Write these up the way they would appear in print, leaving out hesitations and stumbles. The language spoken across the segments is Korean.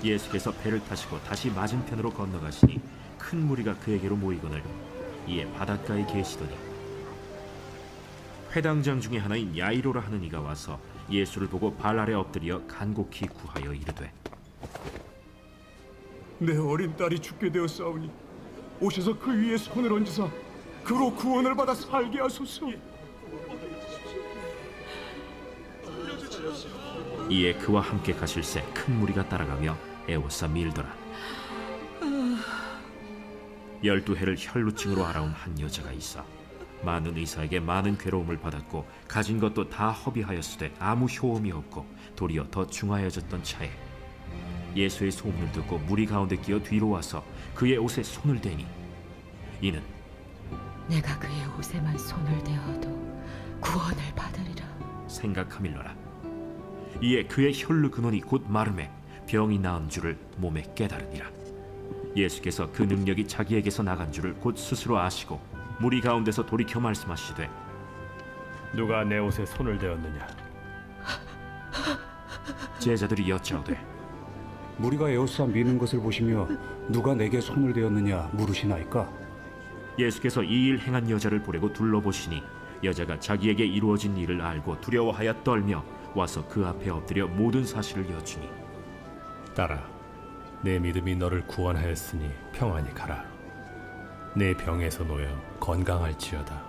예수께서 배를 타시고 다시 맞은편으로 건너가시니 큰 무리가 그에게로 모이거늘 이에 바닷가에 계시더니 회당장 중에 하나인 야이로라 하는 이가 와서 예수를 보고 발 아래 엎드려 간곡히 구하여 이르되 내 어린 딸이 죽게 되었사오니 오셔서 그 위에 손을 얹으사 그로 구원을 받아 살게 하소서. 이에 그와 함께 가실새 큰 무리가 따라가며 애워싸 밀더라. 12해를 혈루증으로 알아온 한 여자가 있어 많은 의사에게 많은 괴로움을 받았고 가진 것도 다 허비하였으되 아무 효험이 없고 도리어 더 중하여졌던 차에 예수의 소문을 듣고 무리 가운데 끼어 뒤로 와서 그의 옷에 손을 대니 이는 내가 그의 옷에만 손을 대어도 구원을 받으리라 생각하밀러라. 이에 그의 혈루 근원이 곧 마름에 병이 나은 줄을 몸에 깨달으니라. 예수께서 그 능력이 자기에게서 나간 줄을 곧 스스로 아시고 무리 가운데서 돌이켜 말씀하시되 누가 내 옷에 손을 대었느냐? 제자들이 여짜오되 무리가 에워싸 미는 것을 보시며 누가 내게 손을 대었느냐 물으시나이까? 예수께서 이 일 행한 여자를 보려고 둘러보시니 여자가 자기에게 이루어진 일을 알고 두려워하여 떨며 와서 그 앞에 엎드려 모든 사실을 여쭈니 딸아, 내 믿음이 너를 구원하였으니 평안히 가라. 내 병에서 놓여 건강할지어다.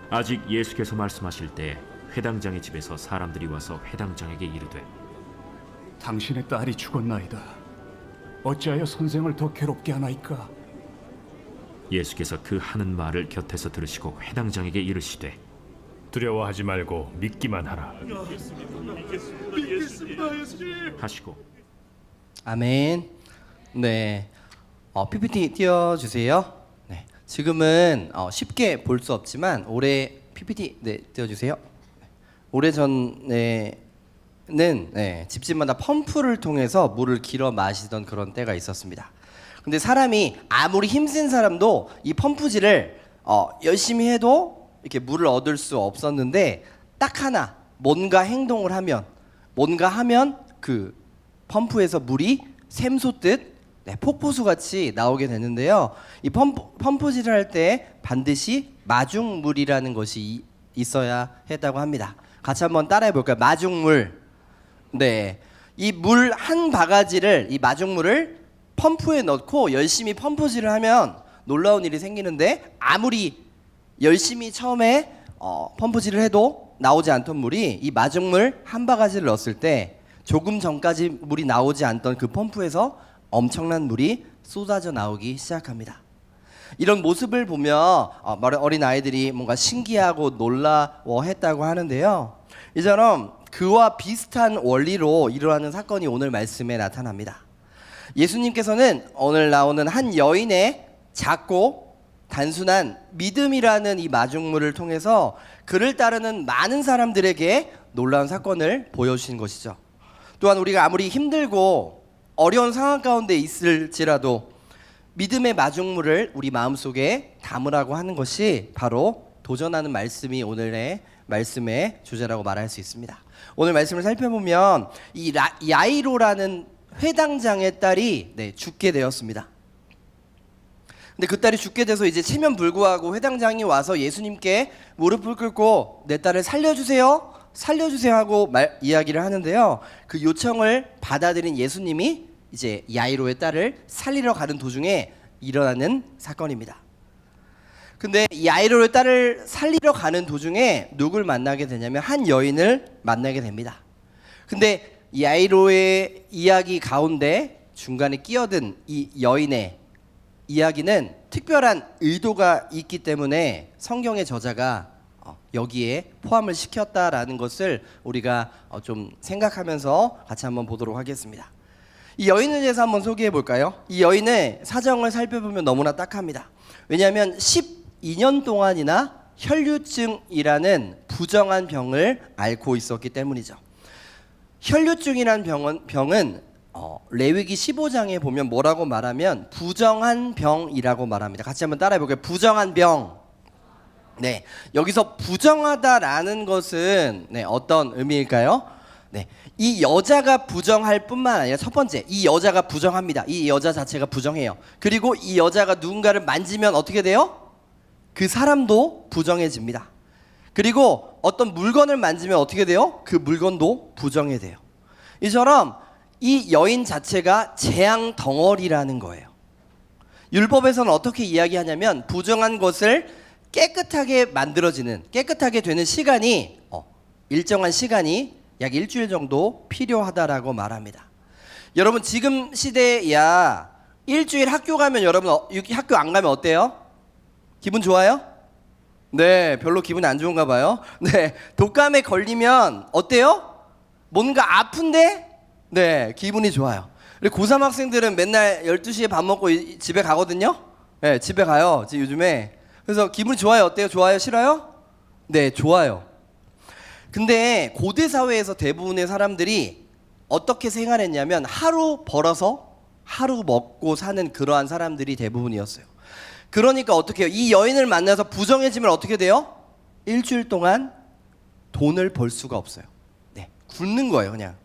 아직 예수께서 말씀하실 때 회당장의 집에서 사람들이 와서 회당장에게 이르되 당신의 딸이 죽었나이다. 어찌하여 선생을 더 괴롭게 하나이까? 예수께서 그 하는 말을 곁에서 들으시고 회당장에게 이르시되 두려워하지 말고 믿기만 하라. 하시고 아멘. 네, PPT 띄워주세요. 네, 지금은 쉽게 볼 수 없지만 올해 PPT 띄워주세요. 오래전에는 집집마다 펌프를 통해서 물을 길어 마시던 그런 때가 있었습니다. 근데 사람이 아무리 힘센 사람도 이 펌프질을 열심히 해도 이렇게 물을 얻을 수 없었는데 딱 하나 뭔가 행동을 하면 그 펌프에서 물이 샘솟듯 폭포수 같이 나오게 되는데요. 이 펌프질을 할 때 반드시 마중물이라는 것이 있어야 했다고 합니다. 같이 한번 따라해 볼까요? 마중물. 네, 이 물 한 바가지를 이 마중물을 펌프에 넣고 열심히 펌프질을 하면 놀라운 일이 생기는데 아무리 열심히 처음에 펌프질을 해도 나오지 않던 물이 이 마중물 한 바가지를 넣었을 때 조금 전까지 물이 나오지 않던 그 펌프에서 엄청난 물이 쏟아져 나오기 시작합니다. 이런 모습을 보며 어린 아이들이 뭔가 신기하고 놀라워했다고 하는데요. 이처럼 그와 비슷한 원리로 일어나는 사건이 오늘 말씀에 나타납니다. 예수님께서는 오늘 나오는 한 여인의 작고 단순한 믿음이라는 이 마중물을 통해서 그를 따르는 많은 사람들에게 놀라운 사건을 보여주신 것이죠. 또한 우리가 아무리 힘들고 어려운 상황 가운데 있을지라도 믿음의 마중물을 우리 마음속에 담으라고 하는 것이 바로 도전하는 말씀이 오늘의 말씀의 주제라고 말할 수 있습니다. 오늘 말씀을 살펴보면 이 야이로라는 회당장의 딸이 죽게 되었습니다. 근데 그 딸이 죽게 돼서 이제 체면불구하고 회당장이 와서 예수님께 무릎을 꿇고 내 딸을 살려주세요 하고 이야기를 하는데요. 그 요청을 받아들인 예수님이 이제 야이로의 딸을 살리러 가는 도중에 일어나는 사건입니다. 근데 야이로의 딸을 살리러 가는 도중에 누굴 만나게 되냐면 한 여인을 만나게 됩니다. 근데 야이로의 이야기 가운데 중간에 끼어든 이 여인의 이야기는 특별한 의도가 있기 때문에 성경의 저자가 여기에 포함을 시켰다라는 것을 우리가 좀 생각하면서 같이 한번 보도록 하겠습니다. 이 여인에 대해서 한번 소개해 볼까요? 이 여인의 사정을 살펴보면 너무나 딱합니다. 왜냐하면 12년 동안이나 혈류증이라는 부정한 병을 앓고 있었기 때문이죠. 혈류증이라는 병은 레위기 15장에 보면 뭐라고 말하면 부정한 병이라고 말합니다. 같이 한번 따라해 볼게요. 부정한 병. 네, 여기서 부정하다라는 것은 어떤 의미일까요? 네, 이 여자가 부정할 뿐만 아니라 첫 번째, 이 여자가 부정합니다. 이 여자 자체가 부정해요. 그리고 이 여자가 누군가를 만지면 어떻게 돼요? 그 사람도 부정해집니다. 그리고 어떤 물건을 만지면 어떻게 돼요? 그 물건도 부정해 돼요. 이처럼 이 여인 자체가 재앙 덩어리라는 거예요. 율법에서는 어떻게 이야기하냐면 부정한 것을 깨끗하게 만들어지는, 깨끗하게 되는 시간이 일정한 시간이 약 일주일 정도 필요하다라고 말합니다. 여러분 지금 시대야 일주일 학교 가면 여러분 학교 안 가면 어때요? 기분 좋아요? 네, 별로 기분 안 좋은가 봐요. 네, 독감에 걸리면 어때요? 뭔가 아픈데 네, 기분이 좋아요. 그리고 고3 학생들은 맨날 12시에 밥 먹고 집에 가거든요. 네, 집에 가요. 요즘에. 그래서 기분이 좋아요? 어때요? 좋아요? 싫어요? 네, 좋아요. 근데 고대 사회에서 대부분의 사람들이 어떻게 생활했냐면 하루 벌어서 하루 먹고 사는 그러한 사람들이 대부분이었어요. 그러니까 어떻게 해요? 이 여인을 만나서 부정해지면 어떻게 돼요? 일주일 동안 돈을 벌 수가 없어요. 네, 굶는 거예요, 그냥.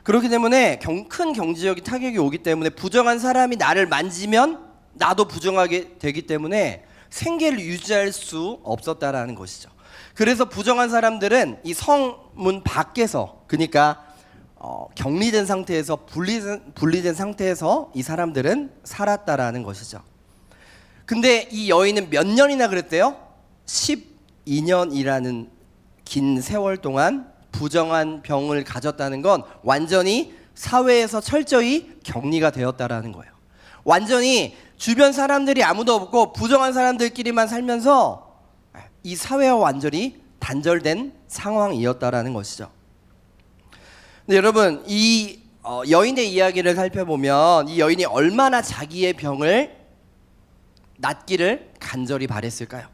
그렇기 때문에 큰 경제적인 타격이 오기 때문에 부정한 사람이 나를 만지면 나도 부정하게 되기 때문에 생계를 유지할 수 없었다라는 것이죠. 그래서 부정한 사람들은 이 성문 밖에서, 그러니까 격리된 상태에서 분리된 상태에서 이 사람들은 살았다라는 것이죠. 근데 이 여인은 몇 년이나 그랬대요? 12년이라는 긴 세월 동안 부정한 병을 가졌다는 건 완전히 사회에서 철저히 격리가 되었다라는 거예요. 완전히 주변 사람들이 아무도 없고 부정한 사람들끼리만 살면서 이 사회와 완전히 단절된 상황이었다라는 것이죠. 근데 여러분 이 여인의 이야기를 살펴보면 이 여인이 얼마나 자기의 병을 낫기를 간절히 바랬을까요?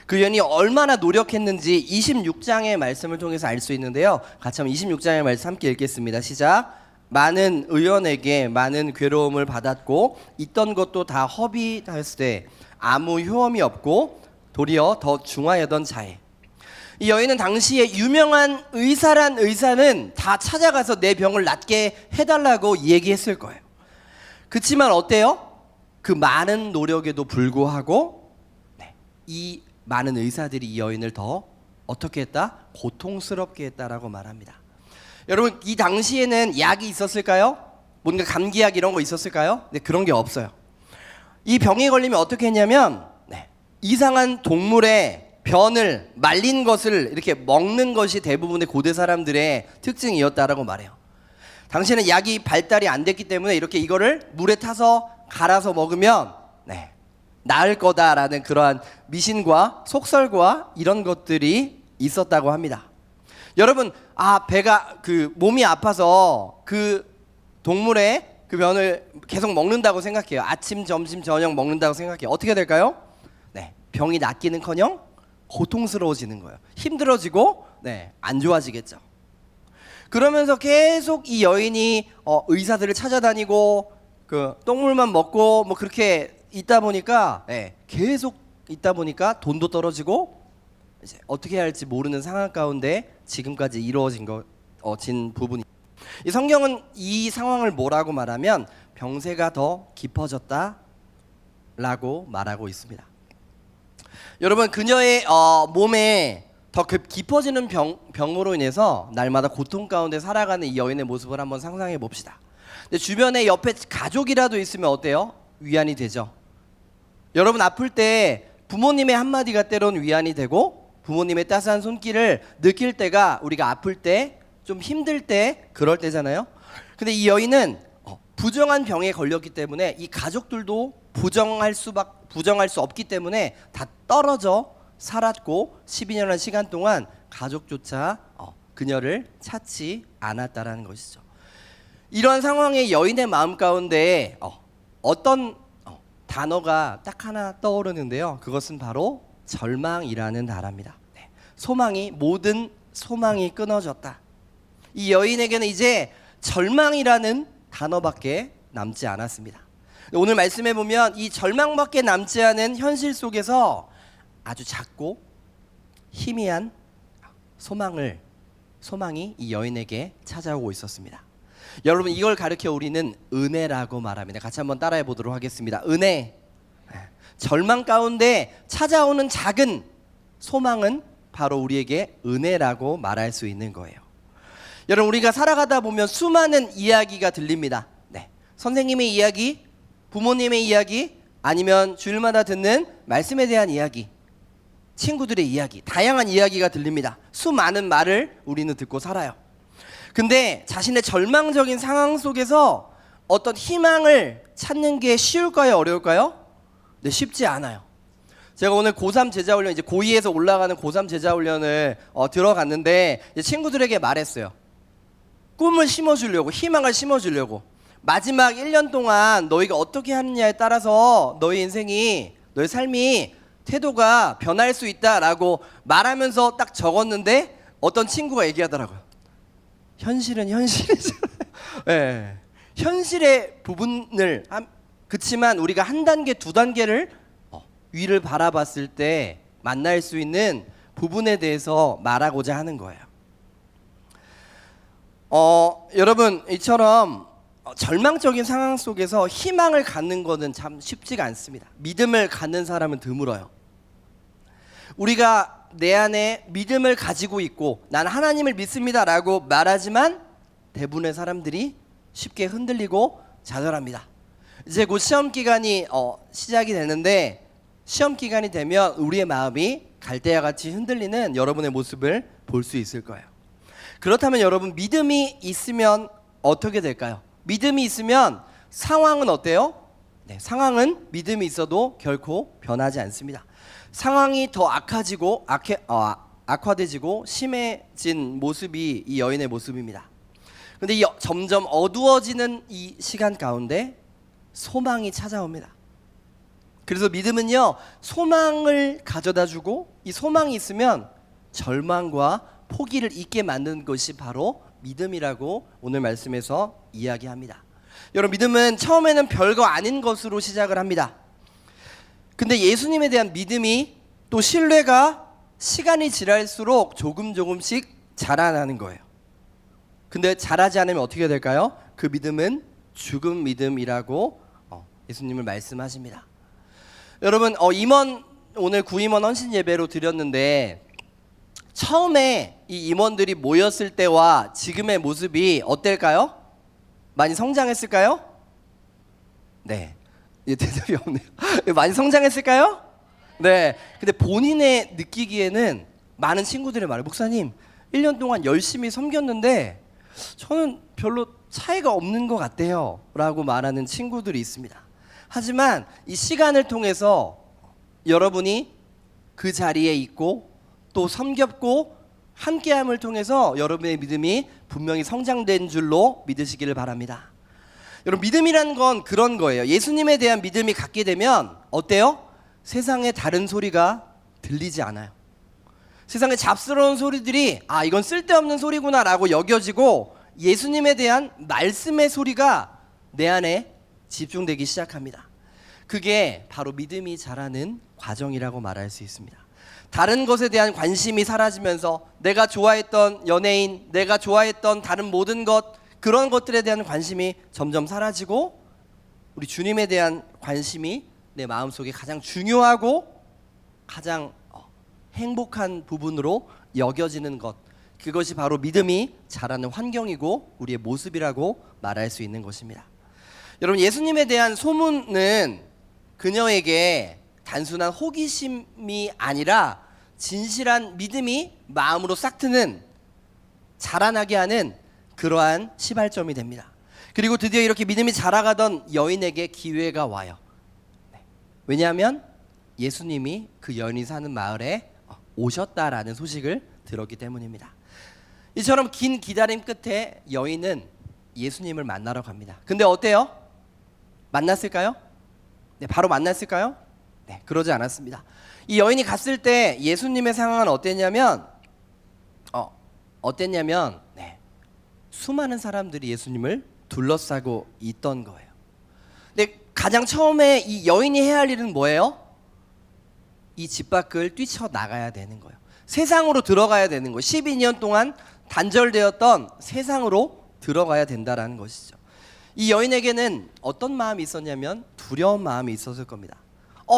그 여인이 얼마나 노력했는지 26장의 말씀을 통해서 알 수 있는데요. 같이 한번 26장의 말씀 함께 읽겠습니다. 시작. 많은 의원에게 많은 괴로움을 받았고 있던 것도 다 허비하였으되 아무 효험이 없고 도리어 더 중하여던 자에. 이 여인은 당시에 유명한 의사란 의사는 다 찾아가서 내 병을 낫게 해달라고 얘기했을 거예요. 그치만 어때요? 그 많은 노력에도 불구하고 이 많은 의사들이 이 여인을 더 어떻게 했다? 고통스럽게 했다라고 말합니다. 여러분 이 당시에는 약이 있었을까요? 뭔가 감기약 이런 거 있었을까요? 네, 그런 게 없어요. 이 병에 걸리면 어떻게 했냐면 이상한 동물의 변을 말린 것을 이렇게 먹는 것이 대부분의 고대 사람들의 특징이었다라고 말해요. 당시에는 약이 발달이 안 됐기 때문에 이렇게 이거를 물에 타서 갈아서 먹으면 나을 거다라는 그러한 미신과 속설과 이런 것들이 있었다고 합니다. 여러분 배가 몸이 아파서 그 동물의 그 변을 계속 먹는다고 생각해요. 아침, 점심, 저녁 먹는다고 생각해요. 어떻게 될까요? 병이 낫기는커녕 고통스러워지는 거예요. 힘들어지고 안 좋아지겠죠. 그러면서 계속 이 여인이 의사들을 찾아다니고 그 똥물만 먹고 뭐 그렇게 있다 보니까 계속 있다 보니까 돈도 떨어지고 이제 어떻게 해야 할지 모르는 상황 가운데 지금까지 이루어진 부분이. 이 성경은 이 상황을 뭐라고 말하면 병세가 더 깊어졌다라고 말하고 있습니다. 여러분 그녀의 몸에 더 깊어지는 병으로 인해서 날마다 고통 가운데 살아가는 이 여인의 모습을 한번 상상해 봅시다. 근데 주변에 옆에 가족이라도 있으면 어때요? 위안이 되죠. 여러분 아플 때 부모님의 한마디가 때론 위안이 되고 부모님의 따스한 손길을 느낄 때가 우리가 아플 때 좀 힘들 때 그럴 때잖아요. 근데 이 여인은 부정한 병에 걸렸기 때문에 이 가족들도 부정할 수 없기 때문에 다 떨어져 살았고 12년의 시간 동안 가족조차 그녀를 찾지 않았다라는 것이죠. 이러한 상황에 여인의 마음 가운데 어떤 단어가 딱 하나 떠오르는데요. 그것은 바로 절망이라는 단어입니다. 모든 소망이 끊어졌다. 이 여인에게는 이제 절망이라는 단어밖에 남지 않았습니다. 오늘 말씀해 보면 이 절망밖에 남지 않은 현실 속에서 아주 작고 희미한 소망이 이 여인에게 찾아오고 있었습니다. 여러분, 이걸 가르쳐 우리는 은혜라고 말합니다. 같이 한번 따라해 보도록 하겠습니다. 은혜. 절망 가운데 찾아오는 작은 소망은 바로 우리에게 은혜라고 말할 수 있는 거예요. 여러분, 우리가 살아가다 보면 수많은 이야기가 들립니다. 네. 선생님의 이야기, 부모님의 이야기, 아니면 주일마다 듣는 말씀에 대한 이야기, 친구들의 이야기, 다양한 이야기가 들립니다. 수많은 말을 우리는 듣고 살아요. 근데 자신의 절망적인 상황 속에서 어떤 희망을 찾는 게 쉬울까요? 어려울까요? 네, 쉽지 않아요. 제가 오늘 고3 제자훈련, 이제 고2에서 올라가는 고3 제자훈련을 들어갔는데 이제 친구들에게 말했어요. 꿈을 심어주려고, 희망을 심어주려고. 마지막 1년 동안 너희가 어떻게 하느냐에 따라서 너희 인생이, 너희 삶이, 태도가 변할 수 있다라고 말하면서 딱 적었는데 어떤 친구가 얘기하더라고요. 현실은 현실이잖아요. 네. 현실의 부분을 그치만 우리가 한 단계 두 단계를 위를 바라봤을 때 만날 수 있는 부분에 대해서 말하고자 하는 거예요. 여러분, 이처럼 절망적인 상황 속에서 희망을 갖는 것은 참 쉽지가 않습니다. 믿음을 갖는 사람은 드물어요. 우리가 내 안에 믿음을 가지고 있고 난 하나님을 믿습니다라고 말하지만 대부분의 사람들이 쉽게 흔들리고 좌절합니다. 이제 곧 시험 기간이 시작이 되는데 시험 기간이 되면 우리의 마음이 갈대와 같이 흔들리는 여러분의 모습을 볼 수 있을 거예요. 그렇다면 여러분, 믿음이 있으면 어떻게 될까요? 믿음이 있으면 상황은 어때요? 네, 상황은 믿음이 있어도 결코 변하지 않습니다. 상황이 더 악화되지고 심해진 모습이 이 여인의 모습입니다. 근데 이 점점 어두워지는 이 시간 가운데 소망이 찾아옵니다. 그래서 믿음은요, 소망을 가져다주고 이 소망이 있으면 절망과 포기를 잊게 만드는 것이 바로 믿음이라고 오늘 말씀에서 이야기합니다. 여러분, 믿음은 처음에는 별거 아닌 것으로 시작을 합니다. 근데 예수님에 대한 믿음이 또 신뢰가 시간이 지날수록 조금씩 자라나는 거예요. 근데 자라지 않으면 어떻게 될까요? 그 믿음은 죽은 믿음이라고 예수님을 말씀하십니다. 여러분, 오늘 구임원 헌신 예배로 드렸는데 처음에 이 임원들이 모였을 때와 지금의 모습이 어떨까요? 많이 성장했을까요? 네, 대답이 없네요. 많이 성장했을까요? 네. 근데 본인의 느끼기에는 많은 친구들의 말을, 목사님 1년 동안 열심히 섬겼는데 저는 별로 차이가 없는 것 같아요 라고 말하는 친구들이 있습니다. 하지만 이 시간을 통해서 여러분이 그 자리에 있고 또 섬겼고 함께함을 통해서 여러분의 믿음이 분명히 성장된 줄로 믿으시기를 바랍니다. 여러분, 믿음이란 건 그런 거예요. 예수님에 대한 믿음이 갖게 되면 어때요? 세상에 다른 소리가 들리지 않아요. 세상에 잡스러운 소리들이 이건 쓸데없는 소리구나 라고 여겨지고 예수님에 대한 말씀의 소리가 내 안에 집중되기 시작합니다. 그게 바로 믿음이 자라는 과정이라고 말할 수 있습니다. 다른 것에 대한 관심이 사라지면서 내가 좋아했던 연예인, 내가 좋아했던 다른 모든 것, 그런 것들에 대한 관심이 점점 사라지고 우리 주님에 대한 관심이 내 마음속에 가장 중요하고 가장 행복한 부분으로 여겨지는 것, 그것이 바로 믿음이 자라는 환경이고 우리의 모습이라고 말할 수 있는 것입니다. 여러분, 예수님에 대한 소문은 그녀에게 단순한 호기심이 아니라 진실한 믿음이 마음으로 싹 트는, 자라나게 하는 그러한 시발점이 됩니다. 그리고 드디어 이렇게 믿음이 자라가던 여인에게 기회가 와요. 왜냐하면 예수님이 그 여인이 사는 마을에 오셨다라는 소식을 들었기 때문입니다. 이처럼 긴 기다림 끝에 여인은 예수님을 만나러 갑니다. 근데 어때요? 만났을까요? 네, 바로 만났을까요? 네, 그러지 않았습니다. 이 여인이 갔을 때 예수님의 상황은 어땠냐면 수많은 사람들이 예수님을 둘러싸고 있던 거예요. 근데 가장 처음에 이 여인이 해야 할 일은 뭐예요? 이 집 밖을 뛰쳐나가야 되는 거예요. 세상으로 들어가야 되는 거예요. 12년 동안 단절되었던 세상으로 들어가야 된다라는 것이죠. 이 여인에게는 어떤 마음이 있었냐면 두려운 마음이 있었을 겁니다.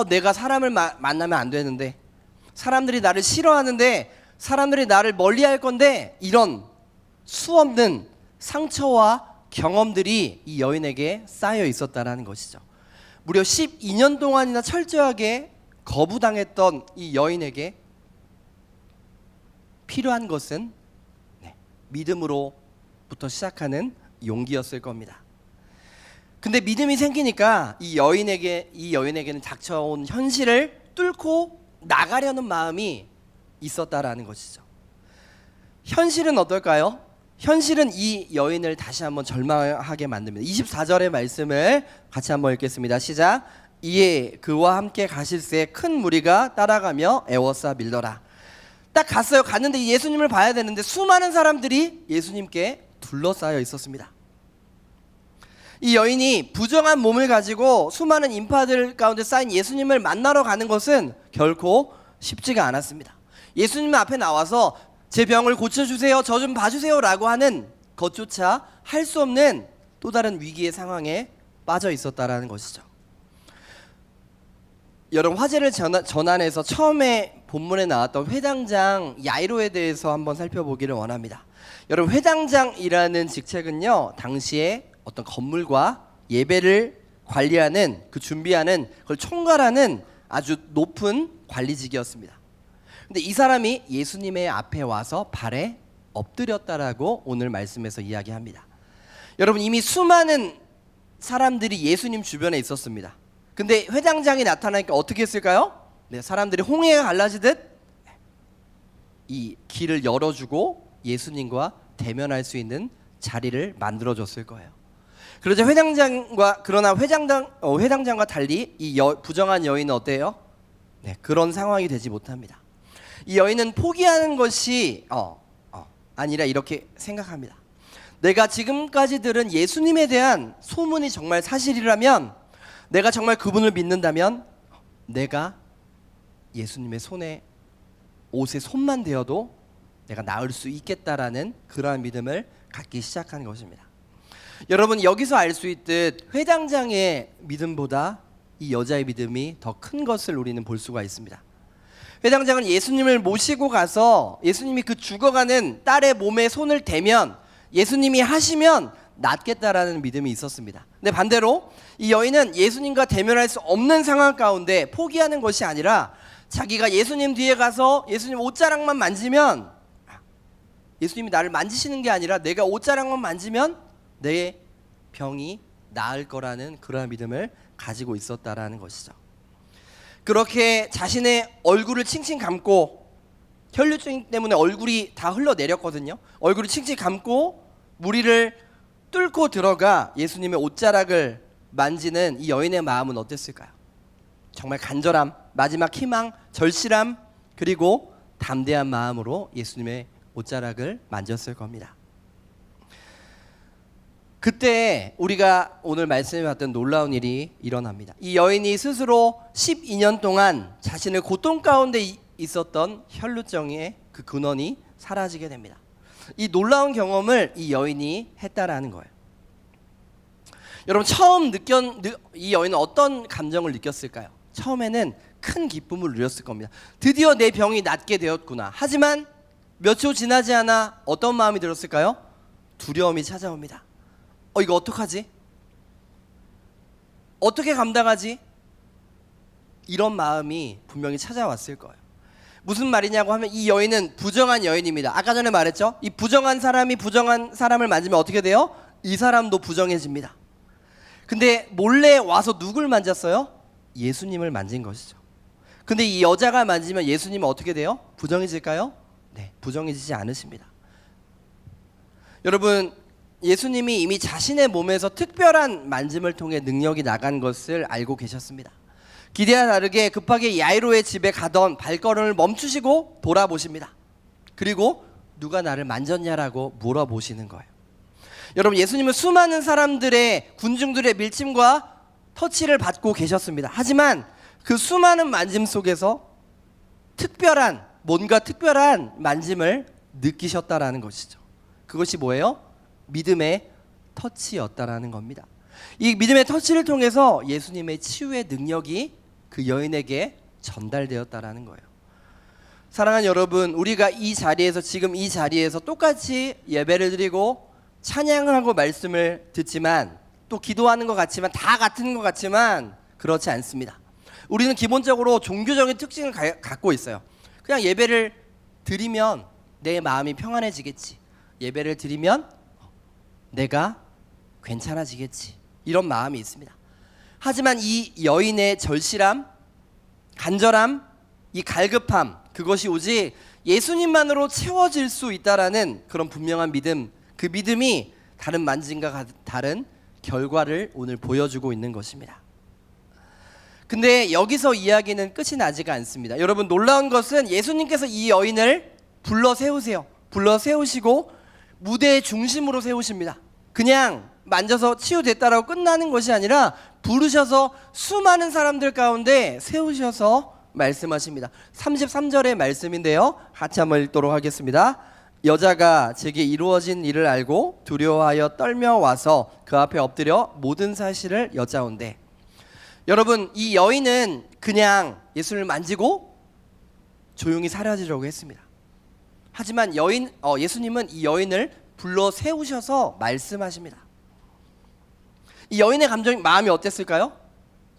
내가 사람을 만나면 안 되는데, 사람들이 나를 싫어하는데, 사람들이 나를 멀리할 건데, 이런 수없는 상처와 경험들이 이 여인에게 쌓여 있었다라는 것이죠. 무려 12년 동안이나 철저하게 거부당했던 이 여인에게 필요한 것은 믿음으로부터 시작하는 용기였을 겁니다. 근데 믿음이 생기니까 이 여인에게는 닥쳐온 현실을 뚫고 나가려는 마음이 있었다라는 것이죠. 현실은 어떨까요? 현실은 이 여인을 다시 한번 절망하게 만듭니다. 24절의 말씀을 같이 한번 읽겠습니다. 시작. 이에 그와 함께 가실새 큰 무리가 따라가며 애워싸 밀더라. 딱 갔어요. 갔는데 예수님을 봐야 되는데 수많은 사람들이 예수님께 둘러싸여 있었습니다. 이 여인이 부정한 몸을 가지고 수많은 인파들 가운데 쌓인 예수님을 만나러 가는 것은 결코 쉽지가 않았습니다. 예수님 앞에 나와서 제 병을 고쳐주세요, 저 좀 봐주세요 라고 하는 것조차 할 수 없는 또 다른 위기의 상황에 빠져 있었다라는 것이죠. 여러분, 화제를 전환해서 처음에 본문에 나왔던 회당장 야이로에 대해서 한번 살펴보기를 원합니다. 여러분, 회당장이라는 직책은요, 당시에 어떤 건물과 예배를 관리하는, 그 준비하는, 그걸 총괄하는 아주 높은 관리직이었습니다. 근데 이 사람이 예수님의 앞에 와서 발에 엎드렸다라고 오늘 말씀에서 이야기합니다. 여러분, 이미 수많은 사람들이 예수님 주변에 있었습니다. 근데 회당장이 나타나니까 어떻게 했을까요? 사람들이 홍해가 갈라지듯 이 길을 열어주고 예수님과 대면할 수 있는 자리를 만들어줬을 거예요. 그러자 회당장과 달리 이 부정한 여인은 어때요? 그런 상황이 되지 못합니다. 이 여인은 포기하는 것이 아니라 이렇게 생각합니다. 내가 지금까지 들은 예수님에 대한 소문이 정말 사실이라면, 내가 정말 그분을 믿는다면 내가 예수님의 옷에 손만 대어도 내가 나을 수 있겠다라는 그러한 믿음을 갖기 시작한 것입니다. 여러분, 여기서 알 수 있듯 회당장의 믿음보다 이 여자의 믿음이 더 큰 것을 우리는 볼 수가 있습니다. 회당장은 예수님을 모시고 가서 예수님이 그 죽어가는 딸의 몸에 손을 대면 예수님이 하시면 낫겠다라는 믿음이 있었습니다. 근데 반대로 이 여인은 예수님과 대면할 수 없는 상황 가운데 포기하는 것이 아니라 자기가 예수님 뒤에 가서 예수님 옷자락만 만지면, 예수님이 나를 만지시는 게 아니라 내가 옷자락만 만지면 내 병이 나을 거라는 그러한 믿음을 가지고 있었다라는 것이죠. 그렇게 자신의 얼굴을 칭칭 감고, 혈류증 때문에 얼굴이 다 흘러내렸거든요. 얼굴을 칭칭 감고 무리를 뚫고 들어가 예수님의 옷자락을 만지는 이 여인의 마음은 어땠을까요? 정말 간절함, 마지막 희망, 절실함, 그리고 담대한 마음으로 예수님의 옷자락을 만졌을 겁니다. 그때 우리가 오늘 말씀해 봤던 놀라운 일이 일어납니다. 이 여인이 스스로 12년 동안 자신의 고통 가운데 있었던 혈루증의 그 근원이 사라지게 됩니다. 이 놀라운 경험을 이 여인이 했다라는 거예요. 여러분, 이 여인은 어떤 감정을 느꼈을까요? 처음에는 큰 기쁨을 누렸을 겁니다. 드디어 내 병이 낫게 되었구나. 하지만 며칠 지나지 않아 어떤 마음이 들었을까요? 두려움이 찾아옵니다. 이거 어떡하지? 어떻게 감당하지? 이런 마음이 분명히 찾아왔을 거예요. 무슨 말이냐고 하면 이 여인은 부정한 여인입니다. 아까 전에 말했죠? 이 부정한 사람이 부정한 사람을 만지면 어떻게 돼요? 이 사람도 부정해집니다. 근데 몰래 와서 누굴 만졌어요? 예수님을 만진 것이죠. 근데 이 여자가 만지면 예수님은 어떻게 돼요? 부정해질까요? 네, 부정해지지 않으십니다. 여러분, 예수님이 이미 자신의 몸에서 특별한 만짐을 통해 능력이 나간 것을 알고 계셨습니다. 기대와 다르게 급하게 야이로의 집에 가던 발걸음을 멈추시고 돌아보십니다. 그리고 누가 나를 만졌냐라고 물어보시는 거예요. 여러분, 예수님은 수많은 사람들의, 군중들의 밀침과 터치를 받고 계셨습니다. 하지만 그 수많은 만짐 속에서 뭔가 특별한 만짐을 느끼셨다라는 것이죠. 그것이 뭐예요? 믿음의 터치였다라는 겁니다. 이 믿음의 터치를 통해서 예수님의 치유의 능력이 그 여인에게 전달되었다라는 거예요. 사랑하는 여러분, 우리가 이 자리에서 지금 이 자리에서 똑같이 예배를 드리고 찬양을 하고 말씀을 듣지만 또 기도하는 것 같지만 다 같은 것 같지만 그렇지 않습니다. 우리는 기본적으로 종교적인 특징을 갖고 있어요. 그냥 예배를 드리면 내 마음이 평안해지겠지. 예배를 드리면 내가 괜찮아지겠지. 이런 마음이 있습니다. 하지만 이 여인의 절실함, 간절함, 이 갈급함, 그것이 오직 예수님만으로 채워질 수 있다라는 그런 분명한 믿음, 그 믿음이 다른 만짐과 다른 결과를 오늘 보여주고 있는 것입니다. 근데 여기서 이야기는 끝이 나지가 않습니다. 여러분, 놀라운 것은 예수님께서 이 여인을 불러 세우세요. 불러 세우시고 무대의 중심으로 세우십니다. 그냥 만져서 치유됐다라고 끝나는 것이 아니라 부르셔서 수많은 사람들 가운데 세우셔서 말씀하십니다. 33절의 말씀인데요, 같이 한번 읽도록 하겠습니다. 여자가 제게 이루어진 일을 알고 두려워하여 떨며 와서 그 앞에 엎드려 모든 사실을 여짜온대. 여러분, 이 여인은 그냥 예수님을 만지고 조용히 사라지려고 했습니다. 하지만 예수님은 이 여인을 불러 세우셔서 말씀하십니다. 이 여인의 마음이 어땠을까요?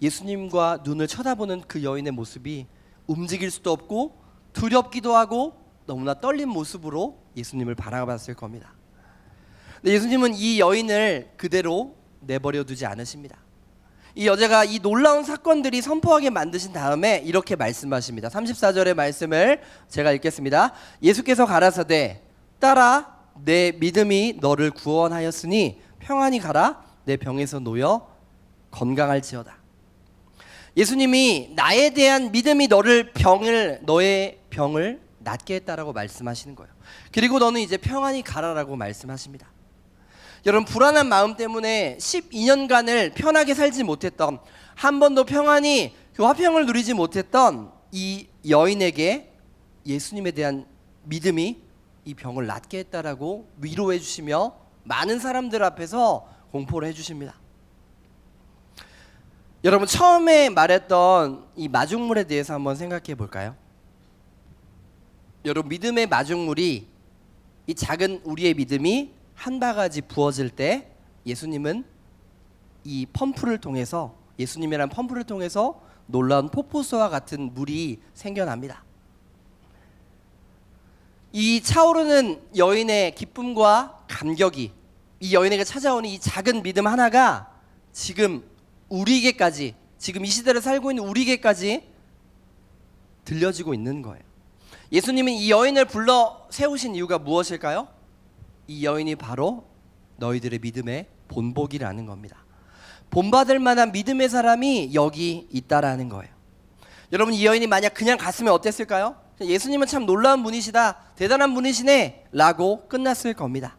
예수님과 눈을 쳐다보는 그 여인의 모습이 움직일 수도 없고 두렵기도 하고 너무나 떨린 모습으로 예수님을 바라봤을 겁니다. 근데 예수님은 이 여인을 그대로 내버려 두지 않으십니다. 이 여자가 이 놀라운 사건들이 선포하게 만드신 다음에 이렇게 말씀하십니다. 34절의 말씀을 제가 읽겠습니다. 예수께서 가라사대 따라 내 믿음이 너를 구원하였으니 평안히 가라 내 병에서 놓여 건강할지어다. 예수님이 나에 대한 믿음이 너의 병을 낫게 했다라고 말씀하시는 거예요. 그리고 너는 이제 평안히 가라라고 말씀하십니다. 여러분, 불안한 마음 때문에 12년간을 편하게 살지 못했던, 한 번도 평안히 그 화평을 누리지 못했던 이 여인에게 예수님에 대한 믿음이 이 병을 낫게 했다라고 위로해 주시며 많은 사람들 앞에서 공포를 해 주십니다. 여러분, 처음에 말했던 이 마중물에 대해서 한번 생각해 볼까요? 여러분, 믿음의 마중물이, 이 작은 우리의 믿음이 한 바가지 부어질 때 예수님은 이 펌프를 통해서, 예수님이란 펌프를 통해서 놀라운 폭포수와 같은 물이 생겨납니다. 이 차오르는 여인의 기쁨과 감격이, 이 여인에게 찾아오는 이 작은 믿음 하나가 지금 우리에게까지, 지금 이 시대를 살고 있는 우리에게까지 들려지고 있는 거예요. 예수님은 이 여인을 불러 세우신 이유가 무엇일까요? 이 여인이 바로 너희들의 믿음의 본보기라는 겁니다. 본받을 만한 믿음의 사람이 여기 있다라는 거예요. 여러분, 이 여인이 만약 그냥 갔으면 어땠을까요? 예수님은 참 놀라운 분이시다, 대단한 분이시네 라고 끝났을 겁니다.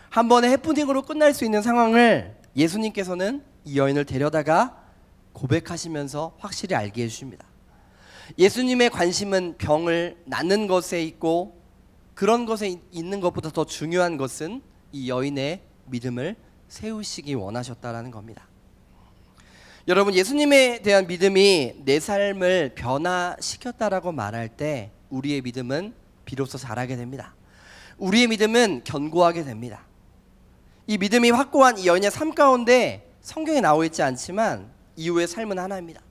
한 번의 해프닝으로 끝날 수 있는 상황을 예수님께서는 이 여인을 데려다가 고백하시면서 확실히 알게 해주십니다. 예수님의 관심은 병을 낫는 것에 있고, 그런 것에 있는 것보다 더 중요한 것은 이 여인의 믿음을 세우시기 원하셨다라는 겁니다. 여러분, 예수님에 대한 믿음이 내 삶을 변화시켰다라고 말할 때 우리의 믿음은 비로소 자라게 됩니다. 우리의 믿음은 견고하게 됩니다. 이 믿음이 확고한 이 여인의 삶 가운데 성경에 나와 있지 않지만 이후의 삶은 하나입니다.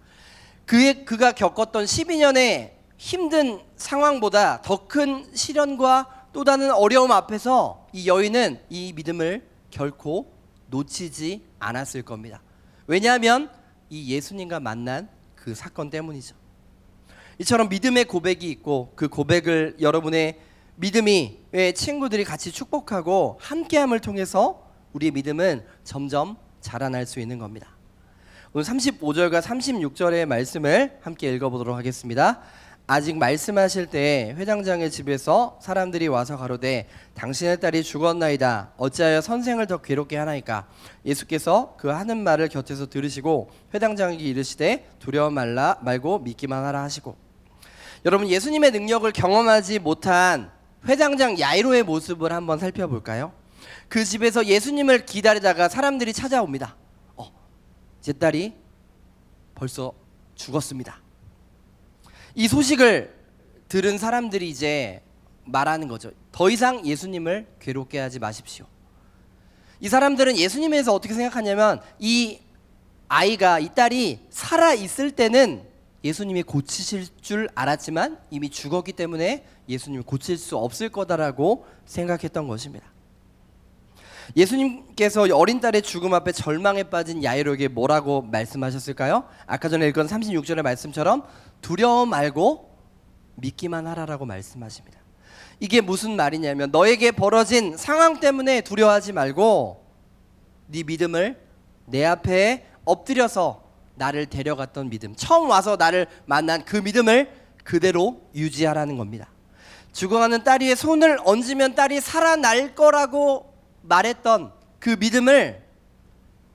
그가 겪었던 12년의 힘든 상황보다 더 큰 시련과 또 다른 어려움 앞에서 이 여인은 이 믿음을 결코 놓치지 않았을 겁니다. 왜냐하면 이 예수님과 만난 그 사건 때문이죠. 이처럼 믿음의 고백이 있고, 그 고백을 여러분의 믿음이 친구들이 같이 축복하고 함께함을 통해서 우리의 믿음은 점점 자라날 수 있는 겁니다. 오늘 35절과 36절의 말씀을 함께 읽어보도록 하겠습니다. 아직 말씀하실 때 회당장의 집에서 사람들이 와서 가로되 당신의 딸이 죽었나이다. 어찌하여 선생을 더 괴롭게 하나이까? 예수께서 그 하는 말을 곁에서 들으시고 회당장에게 이르시되 두려워 말고 믿기만 하라 하시고. 여러분, 예수님의 능력을 경험하지 못한 회당장 야이로의 모습을 한번 살펴볼까요? 그 집에서 예수님을 기다리다가 사람들이 찾아옵니다. 제 딸이 벌써 죽었습니다. 이 소식을 들은 사람들이 이제 말하는 거죠. 더 이상 예수님을 괴롭게 하지 마십시오. 이 사람들은 예수님에 대해서 어떻게 생각하냐면 이 아이가, 이 딸이 살아 있을 때는 예수님이 고치실 줄 알았지만 이미 죽었기 때문에 예수님을 고칠 수 없을 거다라고 생각했던 것입니다. 예수님께서 어린 딸의 죽음 앞에 절망에 빠진 야이로에게 뭐라고 말씀하셨을까요? 아까 전에 읽은 36절의 말씀처럼 두려워 말고 믿기만 하라라고 말씀하십니다. 이게 무슨 말이냐면 너에게 벌어진 상황 때문에 두려워하지 말고 네 믿음을 내 앞에 엎드려서 나를 데려갔던 믿음, 처음 와서 나를 만난 그 믿음을 그대로 유지하라는 겁니다. 죽어가는 딸 위에 손을 얹으면 딸이 살아날 거라고 말했던 그 믿음을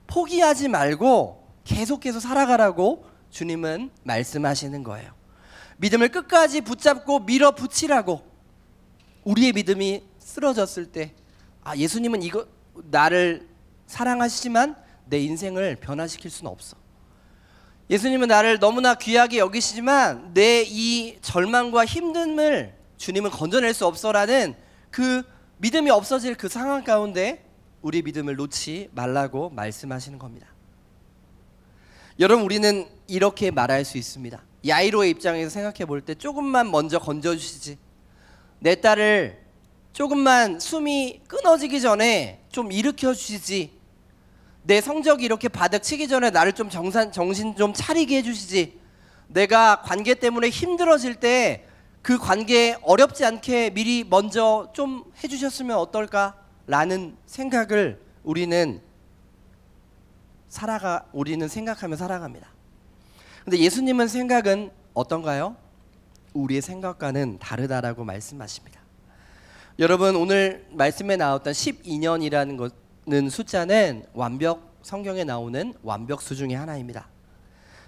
포기하지 말고 계속해서 살아가라고 주님은 말씀하시는 거예요. 믿음을 끝까지 붙잡고 밀어붙이라고. 우리의 믿음이 쓰러졌을 때 예수님은 이거 나를 사랑하시지만 내 인생을 변화시킬 수는 없어. 예수님은 나를 너무나 귀하게 여기시지만 내 이 절망과 힘듦을 주님은 건져낼 수 없어라는 그 믿음이 없어질 그 상황 가운데 우리 믿음을 놓지 말라고 말씀하시는 겁니다. 여러분, 우리는 이렇게 말할 수 있습니다. 야이로의 입장에서 생각해 볼 때 조금만 먼저 건져주시지, 내 딸을 조금만 숨이 끊어지기 전에 좀 일으켜 주시지, 내 성적이 이렇게 바닥 치기 전에 나를 좀 정신 좀 차리게 해주시지, 내가 관계 때문에 힘들어질 때 그 관계 어렵지 않게 미리 먼저 좀 해주셨으면 어떨까라는 생각을 우리는 생각하며 살아갑니다. 근데 예수님은 생각은 어떤가요? 우리의 생각과는 다르다라고 말씀하십니다. 여러분, 오늘 말씀에 나왔던 12년이라는 것은 숫자는 성경에 나오는 완벽수 중에 하나입니다.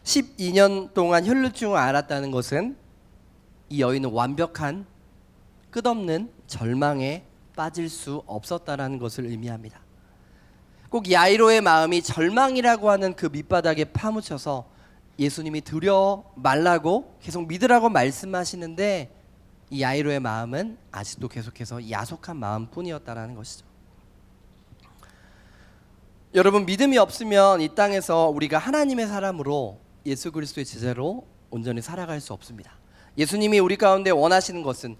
12년 동안 혈루증을 앓았다는 것은 이 여인은 완벽한 끝없는 절망에 빠질 수 없었다라는 것을 의미합니다. 꼭 야이로의 마음이 절망이라고 하는 그 밑바닥에 파묻혀서 예수님이 두려워 말라고 계속 믿으라고 말씀하시는데 이 야이로의 마음은 아직도 계속해서 야속한 마음뿐이었다라는 것이죠. 여러분, 믿음이 없으면 이 땅에서 우리가 하나님의 사람으로 예수 그리스도의 제자로 온전히 살아갈 수 없습니다. 예수님이 우리 가운데 원하시는 것은,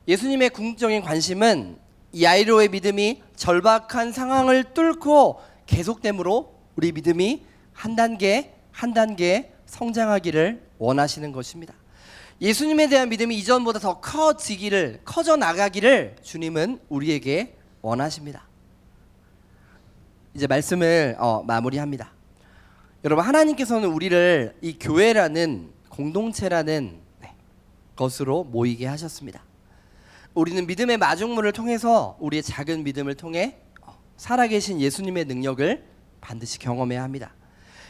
예수님의 궁극적인 관심은 야이로의 믿음이 절박한 상황을 뚫고 계속됨으로 우리 믿음이 한 단계 한 단계 성장하기를 원하시는 것입니다. 예수님에 대한 믿음이 이전보다 더 커져 나가기를 주님은 우리에게 원하십니다. 이제 말씀을 마무리합니다. 여러분, 하나님께서는 우리를 이 교회라는 공동체라는 것으로 모이게 하셨습니다. 우리는 믿음의 마중물을 통해서 우리의 작은 믿음을 통해 살아계신 예수님의 능력을 반드시 경험해야 합니다.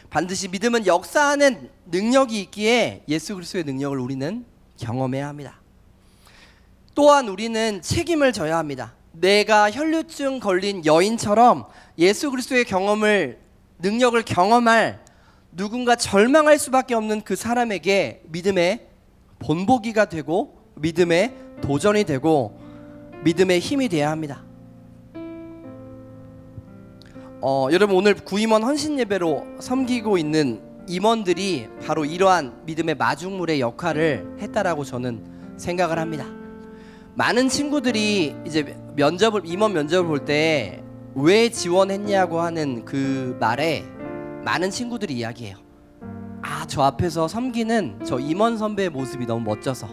반드시 믿음은 역사하는 능력이 있기에 예수 그리스도의 능력을 우리는 경험해야 합니다. 또한 우리는 책임을 져야 합니다. 내가 혈루증 걸린 여인처럼 예수 그리스도의 능력을 경험할 누군가 절망할 수밖에 없는 그 사람에게 믿음의 본보기가 되고 믿음의 도전이 되고 믿음의 힘이 되어야 합니다. 여러분, 오늘 구임원 헌신 예배로 섬기고 있는 임원들이 바로 이러한 믿음의 마중물의 역할을 했다라고 저는 생각을 합니다. 많은 친구들이 이제 임원 면접을 볼 때 왜 지원했냐고 하는 그 말에 많은 친구들이 이야기해요. 저 앞에서 섬기는 저 임원 선배의 모습이 너무 멋져서,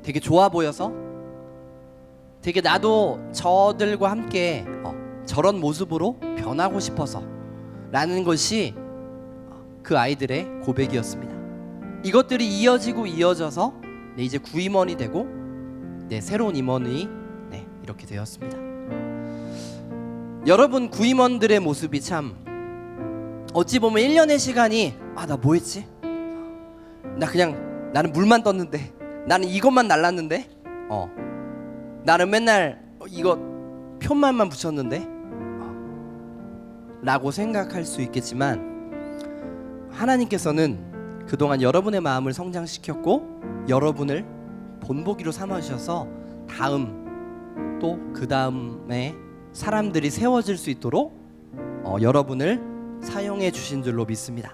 되게 좋아 보여서, 되게 나도 저들과 함께 저런 모습으로 변하고 싶어서 라는 것이 그 아이들의 고백이었습니다. 이것들이 이어져서 이제 구임원이 되고 새로운 임원이 이렇게 되었습니다. 여러분, 구임원들의 모습이 참 어찌 보면 1년의 시간이 나 뭐 했지? 나는 물만 떴는데, 나는 이것만 날랐는데 나는 맨날 이거 표만만 붙였는데 라고 생각할 수 있겠지만 하나님께서는 그동안 여러분의 마음을 성장시켰고 여러분을 본보기로 삼아주셔서 다음 또 그 다음에 사람들이 세워질 수 있도록 여러분을 사용해 주신 줄로 믿습니다.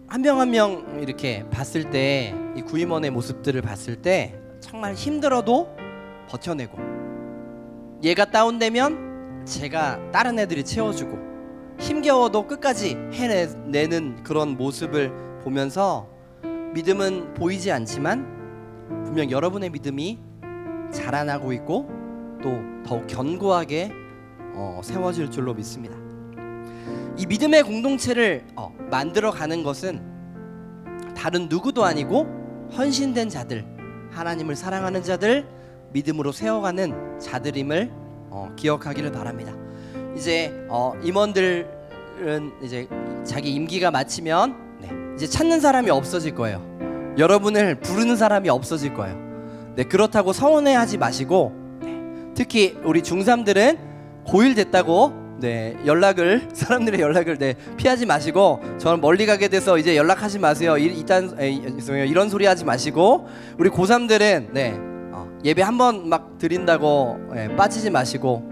한 명 한 명 이렇게 봤을 때 이 구임원의 모습들을 봤을 때 정말 힘들어도 버텨내고 얘가 다운되면 제가 다른 애들이 채워주고 힘겨워도 끝까지 해내는 그런 모습을 보면서 믿음은 보이지 않지만 분명 여러분의 믿음이 자라나고 있고 또 더욱 견고하게 세워질 줄로 믿습니다. 이 믿음의 공동체를 만들어가는 것은 다른 누구도 아니고 헌신된 자들, 하나님을 사랑하는 자들, 믿음으로 세워가는 자들임을 기억하기를 바랍니다. 이제 임원들은 이제 자기 임기가 마치면 이제 찾는 사람이 없어질 거예요. 여러분을 부르는 사람이 없어질 거예요. 그렇다고 서운해하지 마시고 특히 우리 중3들은 고1 됐다고 사람들의 연락을 피하지 마시고 저는 멀리 가게 돼서 이제 연락하지 마세요. 이런 소리 하지 마시고 우리 고3들은 예배 한 번 막 드린다고 빠지지 마시고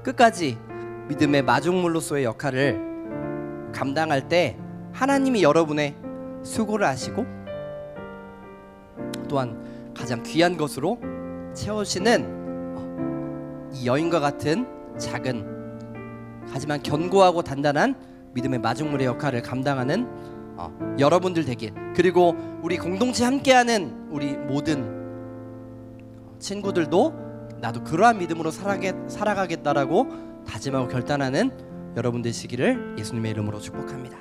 끝까지 믿음의 마중물로서의 역할을 감당할 때 하나님이 여러분의 수고를 아시고 또한 가장 귀한 것으로 채우시는 이 여인과 같은 작은 하지만 견고하고 단단한 믿음의 마중물의 역할을 감당하는 여러분들 되길, 그리고 우리 공동체 함께하는 우리 모든 친구들도 나도 그러한 믿음으로 살아가겠다라고 다짐하고 결단하는 여러분 되시기를 예수님의 이름으로 축복합니다.